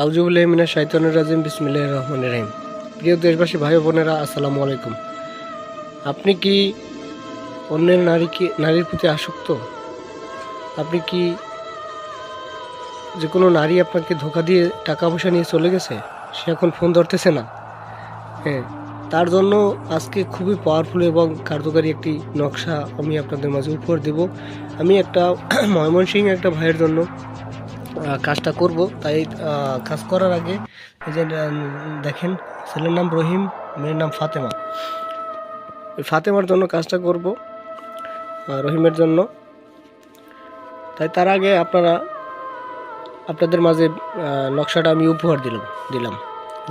আউযুবিল্লাহি মিনাশ শাইতানির রাজিম বিসমিল্লাহির রহমানির রহিম। প্রিয় দেশবাসী ভাই বোনেরা, আসসালামু আলাইকুম। আপনি কি অন্যের নারীর প্রতি আসক্ত? আপনি কি যে কোনো নারী আপনাকে ধোঁকা দিয়ে টাকা পয়সা নিয়ে চলে গেছে, সে এখন ফোন ধরতেছে না? হ্যাঁ, তার জন্য আজকে খুবই পাওয়ারফুল এবং কার্যকারী একটি নকশা আমি আপনাদের মাঝে উপহার দেব। আমি একটা ময়মনসিংহ একটা ভাইয়ের জন্য কাজটা করব। তাই কাজ করার আগে এই যে দেখেন, ছেলের নাম রহিম, মেয়ের নাম ফাতেমা। ওই ফাতেমার জন্য কাজটা করব, রহিমের জন্য। তাই তার আগে আপনাদের মাঝে নকশাটা আমি উপহার দিলাম।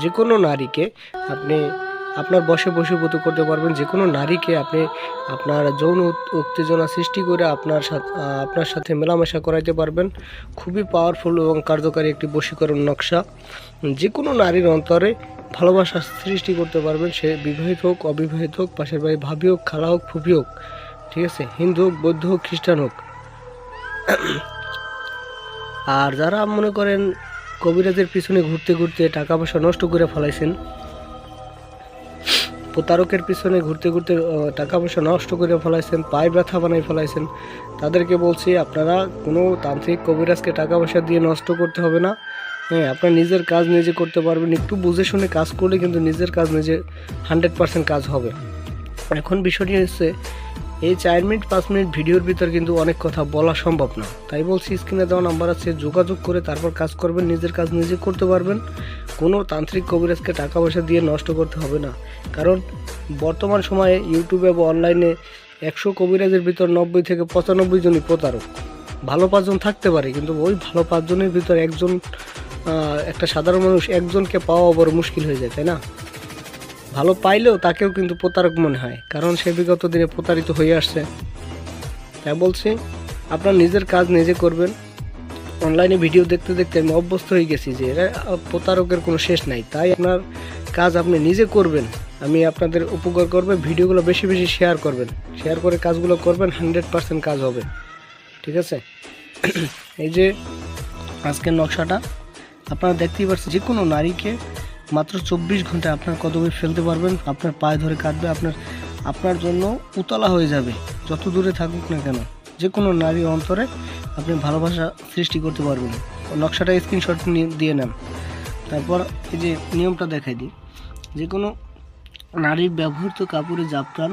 যে কোনো নারীকে আপনি আপনার বশে বশীভূত করতে পারবেন। যে কোনো নারীকে আপনি আপনার যৌন উত্তেজনা সৃষ্টি করে আপনার সাথে মেলামেশা করাইতে পারবেন। খুবই পাওয়ারফুল এবং কার্যকারী একটি বশীকরণ নকশা। যে কোনো নারীর অন্তরে ভালোবাসা সৃষ্টি করতে পারবেন। সে বিবাহিত হোক, অবিবাহিত হোক, পাশের বাড়ি ভাবি হোক, খালা হোক, ফুফি হোক, ঠিক আছে, হিন্দু হোক, বৌদ্ধ হোক, খ্রিস্টান হোক। আর যারা মনে করেন কবিরাজের পিছনে ঘুরতে ঘুরতে টাকা পয়সা নষ্ট করে ফেলাইছেন, প্রতারকের পিছনে ঘুরতে ঘুরতে টাকা পয়সা নষ্ট করে ফেলাইছেন, পায়ে ব্যথা বানাই ফেলাইছেন, তাদেরকে বলছি আপনারা কোনো তান্ত্রিক কবিরাজকে টাকা পয়সা দিয়ে নষ্ট করতে হবে না। হ্যাঁ, আপনার নিজের কাজ নিজে করতে পারবেন। একটু বুঝে শুনে কাজ করলে কিন্তু নিজের কাজ নিজে 100% কাজ হবে। এখন বিষয়টি হচ্ছে, এই 4 মিনিট 5 মিনিট ভিডিওর ভিতর কিন্তু অনেক কথা বলা সম্ভব না। তাই বলছি, স্ক্রিনে দেওয়া নাম্বার আছে, যোগাযোগ করে তারপর কাজ করবেন। নিজের কাজ নিজে করতে পারবেন। কোনো তান্ত্রিক কবিরাজকে টাকা পয়সা দিয়ে নষ্ট করতে হবে না। কারণ বর্তমান সময়ে ইউটিউবে বা অনলাইনে 100 কবিরাজের ভিতর 90 থেকে 95 জনই প্রতারক। ভালো 5 জন থাকতে পারে, কিন্তু ওই ভালো 5 জনের ভিতর একজন, একটা সাধারণ মানুষ একজনকে পাওয়া বড় মুশকিল হয়ে যায়, তাই না? ভালো পাইলেও তাকেও কিন্তু প্রতারক মনে হয়, কারণ সে বিগত দিনে প্রতারিত হয়ে আসছে। তাই বলছি, আপনার নিজের কাজ নিজে করবেন। অনলাইনে ভিডিও দেখতে দেখতে আমি অভ্যস্ত হয়ে গেছি যে এরা প্রতারকের কোনো শেষ নাই। তাই আপনার কাজ আপনি নিজে করবেন। আমি আপনাদের উপকার করবে, ভিডিওগুলো বেশি বেশি শেয়ার করবেন। শেয়ার করে কাজগুলো করবেন, 100% কাজ হবে, ঠিক আছে? এই যে আজকের নকশাটা আপনারা দেখতেই পাচ্ছেন, যে কোনো নারীকে মাত্র 24 ঘন্টায় আপনার কদমে ফেলতে পারবেন। আপনার পায়ে ধরে কাঁদবে, আপনার জন্য উতলা হয়ে যাবে, যত দূরে থাকুক না কেন। যে কোনো নারী অন্তরে আপনি ভালোবাসা সৃষ্টি করতে পারবেন। নকশাটা স্ক্রিনশট দিয়ে নেন। তারপর এই যে নিয়মটা দেখাই দিই। যে কোনো নারীর ব্যবহৃত কাপড়ে জাফরান,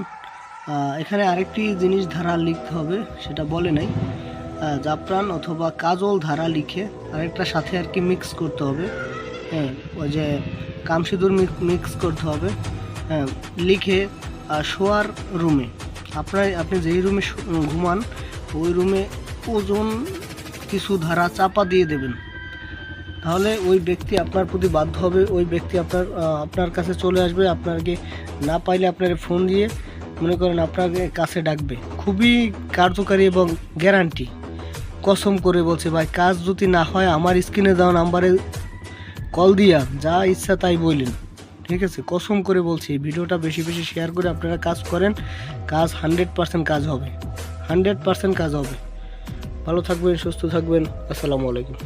এখানে আরেকটি জিনিস ধারা লিখতে হবে, সেটা বলে নাই। জাফরান অথবা কাজল ধারা লিখে আরেকটা সাথে আর কি মিক্স করতে হবে। হ্যাঁ, ওই যে কামসিঁদুর মিক্স করতে হবে। হ্যাঁ, লিখে শোয়ার রুমে, আপনি যেই রুমে ঘুমান ওই রুমে ওজন কিছু ধারা চাপা দিয়ে দেবেন। তাহলে ওই ব্যক্তি আপনার প্রতি বাধ্য হবে। ওই ব্যক্তি আপনার কাছে চলে আসবে। আপনাকে না পাইলে আপনার ফোন দিয়ে মনে করেন আপনাকে কাছে ডাকবে। খুবই কার্যকারী এবং গ্যারান্টি, কসম করে বলছে ভাই। কাজ যদি না হয় আমার স্ক্রিনে দেওয়া নাম্বারে কল দিয়া যা ইচ্ছা তাই বললেন, ঠিক আছে? কসম করে বলছি, এই ভিডিওটা বেশি বেশি শেয়ার করে আপনারা কাজ করেন। কাজ 100% কাজ হবে, 100% কাজ হবে। ভালো থাকবেন, সুস্থ থাকবেন। আসসালামু আলাইকুম।